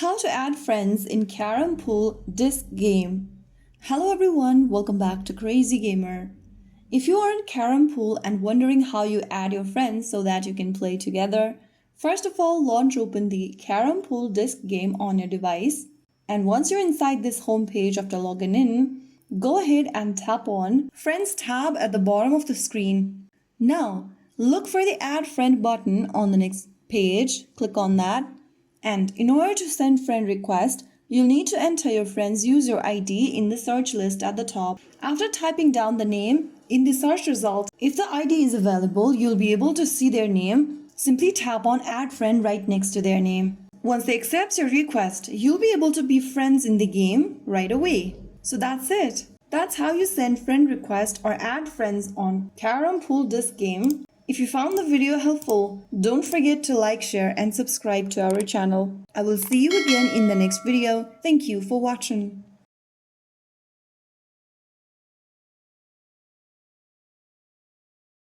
How to add friends in Carrom Pool Disc game. Hello everyone, welcome back to Crazy Gamer. If you are in Carrom Pool and wondering how you add your friends so that you can play together, first of all launch open the Carrom Pool Disc game on your device. And once you're inside this home page after logging in, go ahead and tap on Friends tab at the bottom of the screen. Now, look for the Add Friend button on the next page, click on that. And in order to send friend request, you'll need to enter your friend's user ID in the search list at the top. After typing down the name in the search result, if the ID is available, you'll be able to see their name. Simply tap on Add Friend right next to their name. Once they accept your request, you'll be able to be friends in the game right away. So that's it. That's how you send friend request or add friends on Carrom Pool Disc game. If you found the video helpful, don't forget to like, share and subscribe to our channel. I will see you again in the next video. Thank you for watching.